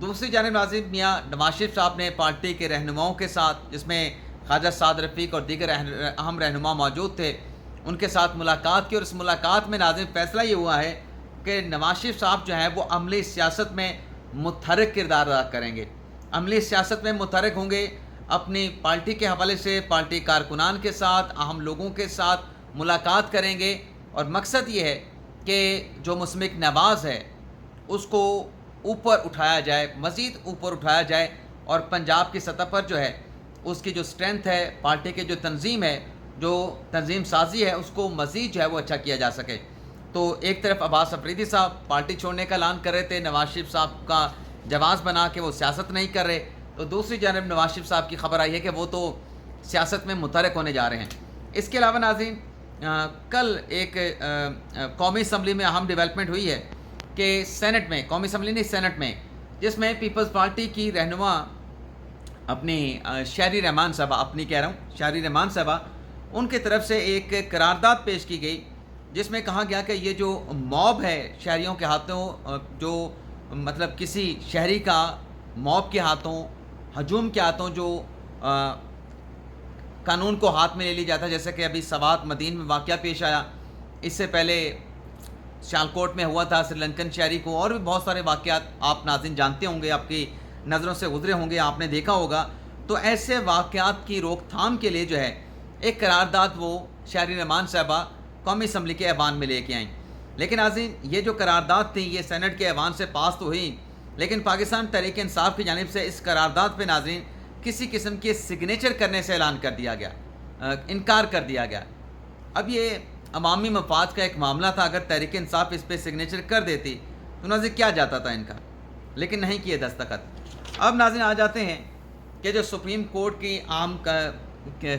دوسری جانب ناظرین میاں نواز شریف صاحب نے پارٹی کے رہنماؤں کے ساتھ، جس میں خواجہ سعد رفیق اور دیگر اہم رہنما موجود تھے، ان کے ساتھ ملاقات کی، اور اس ملاقات میں ناظرین فیصلہ یہ ہوا ہے کہ نواز شریف صاحب جو ہیں وہ عملی سیاست میں متحرک کردار ادا کریں گے، عملی سیاست میں متحرک ہوں گے، اپنی پارٹی کے حوالے سے پارٹی کارکنان کے ساتھ، اہم لوگوں کے ساتھ ملاقات کریں گے، اور مقصد یہ ہے کہ جو مسمک نواز ہے اس کو اوپر اٹھایا جائے، مزید اوپر اٹھایا جائے، اور پنجاب کی سطح پر جو ہے اس کی جو اسٹرینتھ ہے، پارٹی کے جو تنظیم ہے، جو تنظیم سازی ہے، اس کو مزید جو ہے وہ اچھا کیا جا سکے۔ تو ایک طرف عباس افریدی صاحب پارٹی چھوڑنے کا اعلان کر رہے تھے، نواز شریف صاحب کا جواز بنا کہ وہ سیاست نہیں کر رہے، تو دوسری جانب نواز شریف صاحب کی خبر آئی ہے کہ وہ تو سیاست میں متحرک ہونے جا رہے ہیں۔ اس کے علاوہ ناظرین کل ایک قومی اسمبلی میں اہم ڈیولپمنٹ ہوئی ہے کہ سینٹ میں، قومی اسمبلی نہیں سینٹ میں، جس میں پیپلز پارٹی کی رہنما اپنی شہری رحمان صاحبہ، شہری رحمان صاحبہ، ان کی طرف سے ایک قرارداد پیش کی گئی، جس میں کہا گیا کہ یہ جو موب ہے شہریوں کے ہاتھوں، جو مطلب کسی شہری کا موب کے ہاتھوں، ہجوم کے ہاتھوں جو قانون کو ہاتھ میں لے لی جاتا ہے، جیسے کہ ابھی سوات مدین میں واقعہ پیش آیا، اس سے پہلے سیالکوٹ میں ہوا تھا سری لنکن شہری کو، اور بھی بہت سارے واقعات آپ ناظرین جانتے ہوں گے، آپ کی نظروں سے گزرے ہوں گے، آپ نے دیکھا ہوگا۔ تو ایسے واقعات کی روک تھام کے لیے جو ہے ایک قرارداد وہ شہری رحمان صاحبہ قومی اسمبلی کے ایوان میں لے کے آئیں، لیکن ناظرین یہ جو قرارداد تھی یہ سینٹ کے ایوان سے پاس تو ہوئی، لیکن پاکستان تحریک انصاف کی جانب سے اس قرارداد پہ ناظرین کسی قسم کے سگنیچر کرنے سے اعلان کر دیا گیا، انکار کر دیا گیا۔ اب یہ عوامی مفاد کا ایک معاملہ تھا، اگر تحریک انصاف اس پہ سگنیچر کر دیتی تو ناظرین کیا جاتا تھا ان کا، لیکن نہیں کیے دستخط۔ اب ناظرین آ جاتے ہیں کہ جو سپریم کورٹ کی عام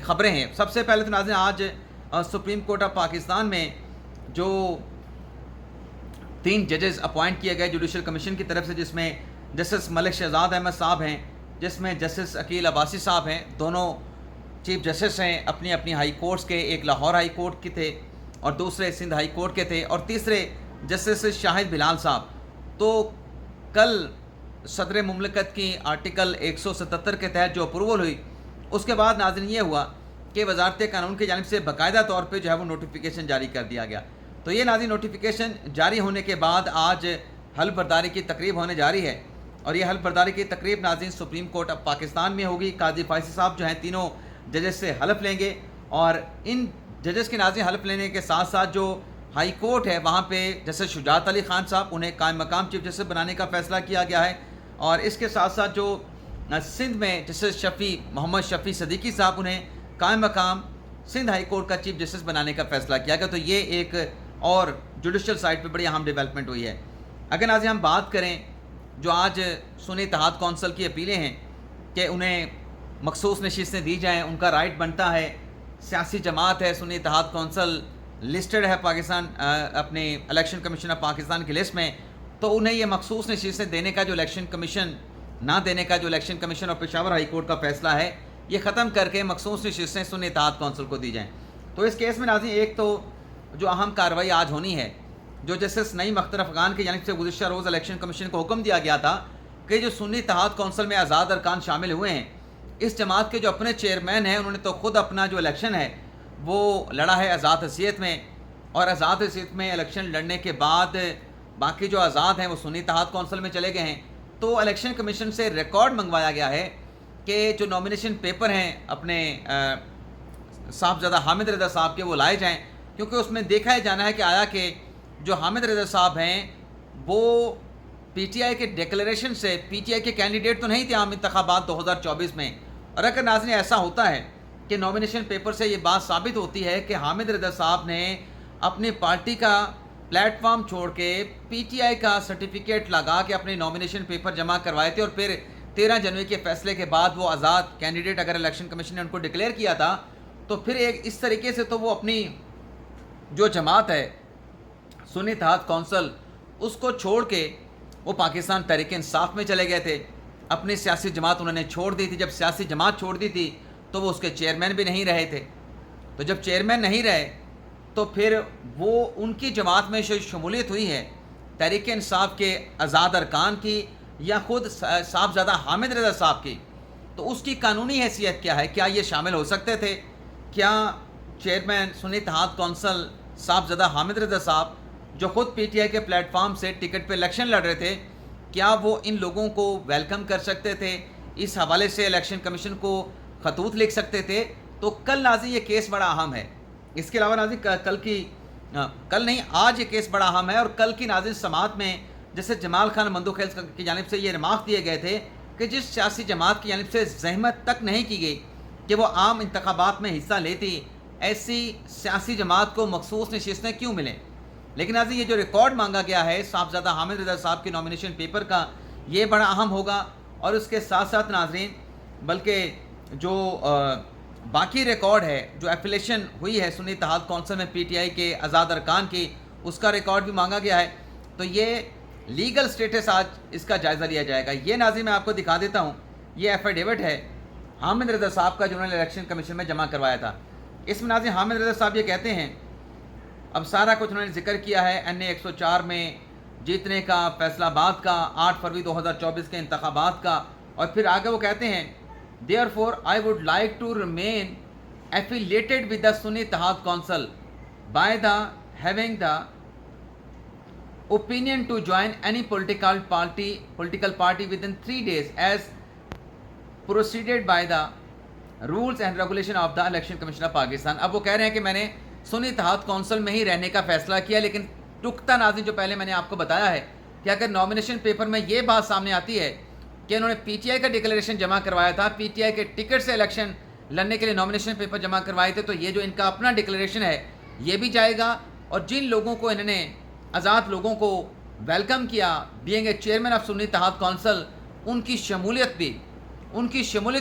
خبریں ہیں۔ سب سے پہلے تو ناظرین آج سپریم کورٹ آف پاکستان میں جو 3 ججز اپوائنٹ کیے گئے جوڈیشل کمیشن کی طرف سے، جس میں جسٹس ملک شہزاد احمد صاحب ہیں، جس میں جسٹس عقیل عباسی صاحب ہیں، دونوں چیف جسٹس ہیں اپنی اپنی ہائی کورٹس کے، ایک لاہور ہائی کورٹ کے تھے اور دوسرے سندھ ہائی کورٹ کے تھے، اور تیسرے جسٹس شاہد بلال صاحب۔ تو کل صدر مملکت کی آرٹیکل 177 کے تحت جو اپروول ہوئی، اس کے بعد ناظرین یہ ہوا کہ وزارت قانون کی جانب سے باقاعدہ طور پہ جو ہے وہ نوٹیفیکیشن جاری کر دیا گیا۔ تو یہ ناظرین نوٹیفیکیشن جاری ہونے کے بعد آج حلف برداری کی تقریب ہونے جاری ہے، اور یہ حلف برداری کی تقریب ناظرین سپریم کورٹ آف پاکستان میں ہوگی۔ قاضی فائسی صاحب جو ہیں تینوں ججز سے حلف لیں گے، اور ان ججز کے ناظرین حلف لینے کے ساتھ ساتھ جو ہائی کورٹ ہے وہاں پہ جسٹس شجاعت علی خان صاحب، انہیں قائم مقام چیف جسٹس بنانے کا فیصلہ کیا گیا ہے، اور اس کے ساتھ ساتھ جو سندھ میں جسٹس محمد شفیع صدیقی صاحب، انہیں قائم مقام سندھ ہائی کورٹ کا چیف جسٹس بنانے کا فیصلہ کیا گیا۔ تو یہ ایک اور جوڈیشل سائٹ پہ بڑی اہم ڈیولپمنٹ ہوئی ہے۔ اگر ناظرین ہم بات کریں جو آج سنی اتحاد کونسل کی اپیلیں ہیں کہ انہیں مخصوص نشستیں دی جائیں، ان کا رائٹ بنتا ہے، سیاسی جماعت ہے، سنی اتحاد کونسل لسٹڈ ہے پاکستان اپنے الیکشن کمیشن آف پاکستان کی لسٹ میں، تو انہیں یہ مخصوص نشستیں دینے کا جو الیکشن کمیشن نہ دینے کا جو الیکشن کمیشن اور پشاور ہائی کورٹ کا فیصلہ ہے، یہ ختم کر کے مخصوص نشستیں سنی اتحاد کونسل کو دی جائیں۔ تو اس کیس میں ناظرین ایک تو جو اہم کارروائی آج ہونی ہے، جو جسٹس نعیم اختر افغان کی جانب سے گزشتہ روز الیکشن کمیشن کو حکم دیا گیا تھا کہ جو سنی اتحاد کونسل میں آزاد ارکان شامل ہوئے ہیں، اس جماعت کے جو اپنے چیئرمین ہیں، انہوں نے تو خود اپنا جو الیکشن ہے وہ لڑا ہے آزاد حیثیت میں، اور آزاد حیثیت میں الیکشن لڑنے کے بعد باقی جو آزاد ہیں وہ سنی اتحاد کونسل میں چلے گئے ہیں۔ تو الیکشن کمیشن سے ریکارڈ منگوایا گیا ہے کہ جو نامینیشن پیپر ہیں اپنے صاحبزادہ حامد رضا صاحب کے، وہ لائے جائیں، کیونکہ اس میں دیکھا جانا ہے کہ آیا کہ جو حامد رضا صاحب ہیں وہ پی ٹی آئی کے ڈیکلیریشن سے پی ٹی آئی کے کینڈیڈیٹ تو نہیں تھے عام انتخابات 2024 میں، اور اگر ناظرین ایسا ہوتا ہے کہ نامینیشن پیپر سے یہ بات ثابت ہوتی ہے کہ حامد رضا صاحب نے اپنی پارٹی کا پلیٹ فارم چھوڑ کے پی ٹی آئی کا سرٹیفکیٹ لگا کے اپنے نامینیشن پیپر جمع کروائے تھے، اور پھر 13 جنوری کے فیصلے کے بعد وہ آزاد کینڈیڈیٹ اگر الیکشن کمیشن نے ان کو ڈکلیئر کیا تھا، تو پھر ایک اس طریقے سے تو وہ اپنی جو جماعت ہے سنی اتحاد کونسل، اس کو چھوڑ کے وہ پاکستان تحریک انصاف میں چلے گئے تھے، اپنی سیاسی جماعت انہوں نے چھوڑ دی تھی۔ جب سیاسی جماعت چھوڑ دی تھی تو وہ اس کے چیئرمین بھی نہیں رہے تھے، تو جب چیئرمین نہیں رہے تو پھر وہ ان کی جماعت میں شمولیت ہوئی ہے تحریک انصاف کے آزاد ارکان کی، یا خود صاحبزادہ حامد رضا صاحب کی، تو اس کی قانونی حیثیت کیا ہے؟ کیا یہ شامل ہو سکتے تھے؟ کیا چیئرمین سنی اتحاد کونسل صاحبزادہ حامد رضا صاحب جو خود پی ٹی آئی کے پلیٹ فارم سے ٹکٹ پہ الیکشن لڑ رہے تھے، کیا وہ ان لوگوں کو ویلکم کر سکتے تھے؟ اس حوالے سے الیکشن کمیشن کو خطوط لکھ سکتے تھے؟ تو کل ناظرین یہ کیس بڑا اہم ہے۔ اس کے علاوہ ناظرین کل نہیں آج یہ کیس بڑا اہم ہے، اور کل کی ناظرین سماعت میں جیسے جمال خان مندوخیل کی جانب سے یہ ریمارک دیے گئے تھے کہ جس سیاسی جماعت کی جانب سے زحمت تک نہیں کی گئی کہ وہ عام انتخابات میں حصہ لیتی، ایسی سیاسی جماعت کو مخصوص نشستیں کیوں ملیں؟ لیکن ناظرین یہ جو ریکارڈ مانگا گیا ہے صاحبزادہ حامد رضا صاحب کی نامینیشن پیپر کا، یہ بڑا اہم ہوگا۔ اور اس کے ساتھ ساتھ ناظرین بلکہ جو باقی ریکارڈ ہے جو ایفیلیشن ہوئی ہے سنی اتحاد کونسل میں پی ٹی آئی کے آزاد ارکان کی، اس کا ریکارڈ بھی مانگا گیا ہے۔ تو یہ لیگل سٹیٹس آج اس کا جائزہ لیا جائے گا۔ یہ ناظرین میں آپ کو دکھا دیتا ہوں، یہ ایفیڈیوٹ ہے حامد رضا صاحب کا جو انہوں نے الیکشن کمیشن میں جمع کروایا تھا۔ اس میں ناظرین حامد رضا صاحب یہ کہتے ہیں، اب سارا کچھ انہوں نے ذکر کیا ہے این اے 104 میں جیتنے کا، فیصل آباد کا، 8 فروری 2024 کے انتخابات کا، اور پھر آگے وہ کہتے ہیں Therefore, I would like to remain affiliated with the Sunni Ittihad Council by the having the opinion to join any political party within 3 days as proceeded by the rules and regulation of the Election Commission of Pakistan۔ اب وہ کہہ رہے ہیں کہ میں نے سنی اتحاد council میں ہی رہنے کا فیصلہ کیا، لیکن ٹکتا ناظرین جو پہلے میں نے آپ کو بتایا ہے کہ اگر نامینیشن پیپر میں یہ بات سامنے آتی ہے کہ انہوں نے پی ٹی آئی کا ڈکلیریشن جمع کروایا تھا، پی ٹی آئی کے ٹکٹ سے الیکشن لڑنے کے لیے نامینیشن پیپر جمع کروائے تھے، تو یہ جو ان کا اپنا ڈکلیریشن ہے یہ بھی جائے گا۔ اور جن لوگوں کو انہوں نے آزاد لوگوں کو ویلکم کیا بینگ اے چیئرمین آف سنی اتحاد کونسل، ان کی شمولیت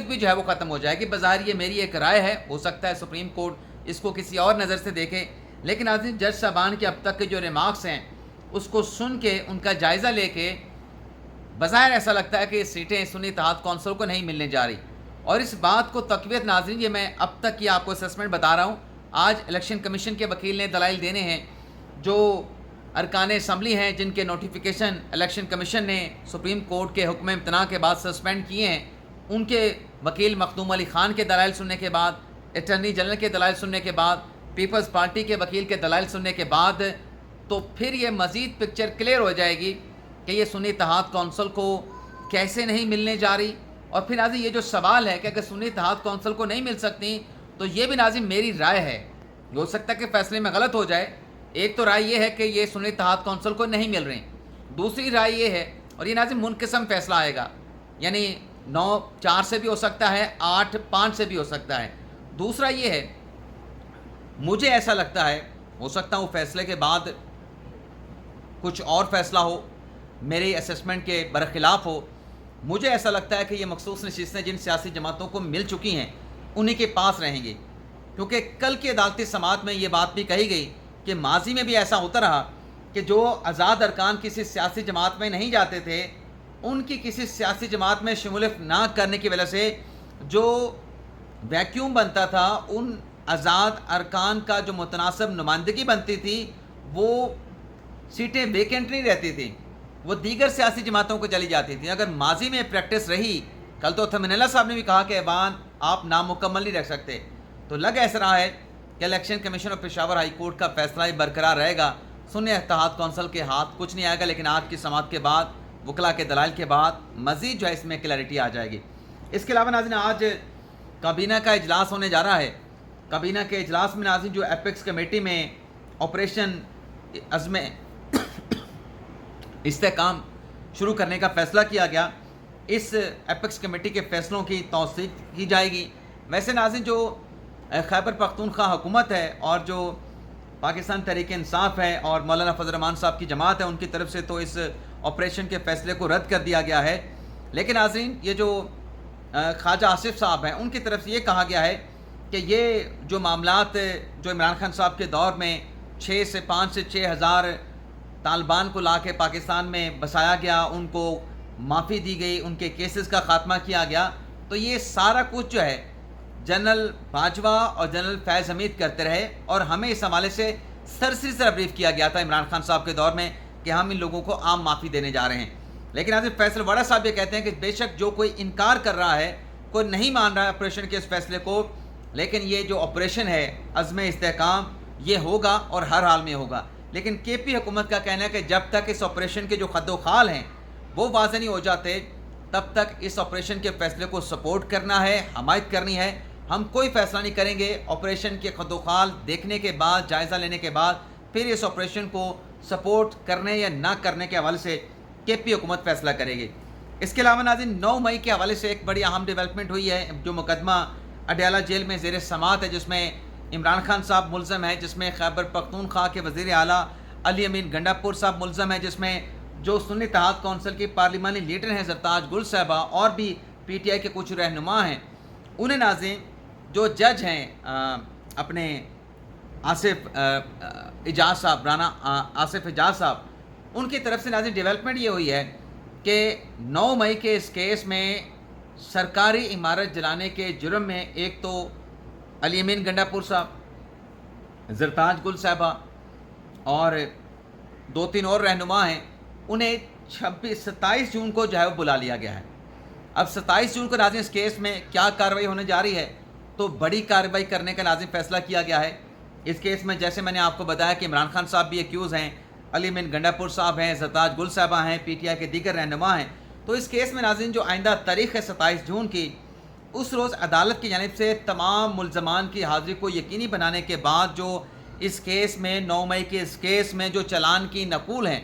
بھی جو ہے وہ ختم ہو جائے گی۔ بظاہر یہ میری ایک رائے ہے، ہو سکتا ہے سپریم کورٹ اس کو کسی اور نظر سے دیکھے، لیکن ناظرین جج صاحبان کے اب تک کے جو ریمارکس ہیں اس کو سن کے ان کا جائزہ لے کے بظاہر ایسا لگتا ہے کہ یہ سیٹیں سنی اتحاد کونسل کو نہیں ملنے جا رہی۔ اور اس بات کو تقویت ناظرین یہ میں اب تک کی آپ کو اسسمنٹ بتا رہا ہوں، آج الیکشن کمیشن کے وکیل نے دلائل دینے ہیں، جو ارکان اسمبلی ہیں جن کے نوٹیفیکیشن الیکشن کمیشن نے سپریم کورٹ کے حکم امتناع کے بعد سسپینڈ کیے ہیں، ان کے وکیل مخدوم علی خان کے دلائل سننے کے بعد، اٹارنی جنرل کے دلائل سننے کے بعد، پیپلز پارٹی کے وکیل کے دلائل سننے کے بعد، تو پھر یہ مزید پکچر کلیئر ہو جائے گی کہ یہ سنی اتحاد کونسل کو کیسے نہیں ملنے جا رہی۔ اور پھر ناظرین یہ جو سوال ہے کہ اگر سنی اتحاد کونسل کو نہیں مل سکتی، تو یہ بھی ناظرین میری رائے ہے، ہو سکتا ہے کہ فیصلے میں غلط ہو جائے۔ ایک تو رائے یہ ہے کہ یہ سنی اتحاد کونسل کو نہیں مل رہی، دوسری رائے یہ ہے، اور یہ ناظرین منقسم فیصلہ آئے گا، یعنی 9-4 سے بھی ہو سکتا ہے، 8-5 سے بھی ہو سکتا ہے۔ دوسرا یہ ہے، مجھے ایسا لگتا ہے، ہو سکتا ہوں فیصلے کے بعد کچھ اور فیصلہ ہو، میرے اسسمنٹ کے برخلاف ہو، مجھے ایسا لگتا ہے کہ یہ مخصوص نشستیں جن سیاسی جماعتوں کو مل چکی ہیں انہی کے پاس رہیں گی، کیونکہ کل کی عدالتی سماعت میں یہ بات بھی کہی گئی کہ ماضی میں بھی ایسا ہوتا رہا کہ جو آزاد ارکان کسی سیاسی جماعت میں نہیں جاتے تھے، ان کی کسی سیاسی جماعت میں شمولیت نہ کرنے کی وجہ سے جو ویکیوم بنتا تھا، ان آزاد ارکان کا جو متناسب نمائندگی بنتی تھی، وہ سیٹیں ویکنٹ نہیں رہتی تھیں، وہ دیگر سیاسی جماعتوں کو چلی جاتی تھیں۔ اگر ماضی میں پریکٹس رہی، کل تو تھمن اللہ صاحب نے بھی کہا کہ ایوان آپ نامکمل نہیں رکھ سکتے، تو لگ ایسا رہا ہے کہ الیکشن کمیشن اور پشاور ہائی کورٹ کا فیصلہ ہی برقرار رہے گا، سنی اتحاد کونسل کے ہاتھ کچھ نہیں آئے گا۔ لیکن آج کی سماعت کے بعد، وکلاء کے دلائل کے بعد، مزید جو ہے اس میں کلیئرٹی آ جائے گی۔ اس کے علاوہ ناظرین آج کابینہ کا اجلاس ہونے جا رہا ہے۔ کابینہ کے اجلاس میں ناظرین جو ایپیکس کمیٹی میں آپریشن عزم استحکام شروع کرنے کا فیصلہ کیا گیا، اس ایپیکس کمیٹی کے فیصلوں کی توثیق کی جائے گی۔ ویسے ناظرین جو خیبر پختونخوا حکومت ہے اور جو پاکستان تحریک انصاف ہے اور مولانا فضل الرحمان صاحب کی جماعت ہے، ان کی طرف سے تو اس آپریشن کے فیصلے کو رد کر دیا گیا ہے، لیکن ناظرین یہ جو خواجہ آصف صاحب ہیں ان کی طرف سے یہ کہا گیا ہے کہ یہ جو معاملات جو عمران خان صاحب کے دور میں 5 سے 6 ہزار طالبان کو لا کے پاکستان میں بسایا گیا، ان کو معافی دی گئی، ان کے کیسز کا خاتمہ کیا گیا، تو یہ سارا کچھ جو ہے جنرل باجوہ اور جنرل فیض حمید کرتے رہے، اور ہمیں اس حوالے سے سرسری سے بریف کیا گیا تھا عمران خان صاحب کے دور میں کہ ہم ان لوگوں کو عام معافی دینے جا رہے ہیں۔ لیکن ناظرین فیصل واڑا صاحب یہ کہتے ہیں کہ بے شک جو کوئی انکار کر رہا ہے، کوئی نہیں مان رہا ہے آپریشن کے اس فیصلے کو، لیکن یہ جو آپریشن ہے عزم استحکام یہ ہوگا اور ہر حال میں ہوگا۔ لیکن کے پی حکومت کا کہنا ہے کہ جب تک اس آپریشن کے جو خد و خال ہیں وہ واضح نہیں ہو جاتے تب تک اس آپریشن کے فیصلے کو سپورٹ کرنا ہے، حمایت کرنی ہے۔ ہم کوئی فیصلہ نہیں کریں گے آپریشن کے خد و خال دیکھنے کے بعد، جائزہ لینے کے بعد پھر اس آپریشن کو سپورٹ کرنے یا نہ کرنے کے حوالے سے کے پی حکومت فیصلہ کرے گی۔ اس کے علاوہ ناظرین 9 مئی کے حوالے سے ایک بڑی اہم ڈیولپمنٹ ہوئی ہے، جو مقدمہ اڈیالہ جیل میں زیر سماعت ہے، جس میں عمران خان صاحب ملزم ہیں، جس میں خیبر پختونخوا کے وزیر اعلیٰ علی امین گنڈا پور صاحب ملزم ہیں، جس میں جو سنی اتحاد کونسل کی پارلیمانی لیڈر ہیں زرتاج گل صاحبہ اور بھی پی ٹی آئی کے کچھ رہنما ہیں، انہیں ناظرین جو جج ہیں اپنے آصف اعجاز صاحب، رانا آصف اعجاز صاحب، ان کی طرف سے ناظرین ڈیولپمنٹ یہ ہوئی ہے کہ 9 مئی کے اس کیس میں سرکاری عمارت جلانے کے جرم میں ایک تو علی امین گنڈا پور صاحب، زرتاج گل صاحبہ اور 2-3 اور رہنما ہیں، انہیں 27 جون کو جو ہے وہ بلا لیا گیا ہے۔ اب 27 جون کو ناظرین اس کیس میں کیا کارروائی ہونے جا رہی ہے، تو بڑی کارروائی کرنے کا ناظرین فیصلہ کیا گیا ہے۔ اس کیس میں جیسے میں نے آپ کو بتایا کہ عمران خان صاحب بھی ایکیوز ہیں، علی امین گنڈا پور صاحب ہیں، زرتاج گل صاحبہ ہیں، پی ٹی آئی کے دیگر رہنما ہیں۔ تو اس کیس میں ناظرین جو آئندہ تاریخ ہے 27 جون کی، اس روز عدالت کی جانب سے تمام ملزمان کی حاضری کو یقینی بنانے کے بعد جو اس کیس میں 9 مئی کے اس کیس میں جو چلان کی نقول ہیں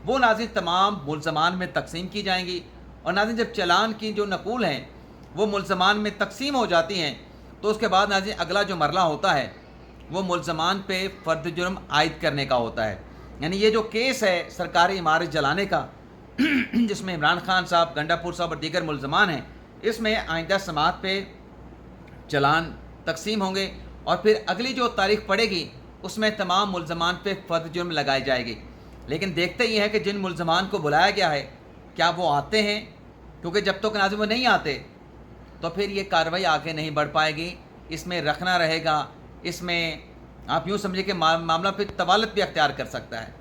وہ ناظرین تمام ملزمان میں تقسیم کی جائیں گی، اور ناظرین جب چلان کی جو نقول ہیں وہ ملزمان میں تقسیم ہو جاتی ہیں تو اس کے بعد ناظرین اگلا جو مرحلہ ہوتا ہے وہ ملزمان پہ فرد جرم عائد کرنے کا ہوتا ہے۔ یعنی یہ جو کیس ہے سرکاری عمارت جلانے کا جس میں عمران خان صاحب، گنڈا پور صاحب اور دیگر ملزمان ہیں، اس میں آئندہ سماعت پہ چلان تقسیم ہوں گے، اور پھر اگلی جو تاریخ پڑے گی اس میں تمام ملزمان پہ فرد جرم لگائی جائے گی۔ لیکن دیکھتے ہی ہیں کہ جن ملزمان کو بلایا گیا ہے کیا وہ آتے ہیں، کیونکہ جب تک ناظرین وہ نہیں آتے تو پھر یہ کارروائی آگے نہیں بڑھ پائے گی، اس میں رکھنا رہے گا، اس میں آپ یوں سمجھیں کہ معاملہ پھر طوالت بھی اختیار کر سکتا ہے۔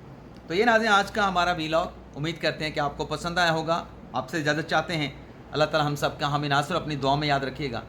تو یہ ناظرین آج کا ہمارا ویلاگ، امید کرتے ہیں کہ آپ کو پسند آیا ہوگا۔ آپ سے اجازت چاہتے ہیں، اللہ تعالی ہم سب کا حامی ناصر اپنی دعا میں یاد رکھیے گا۔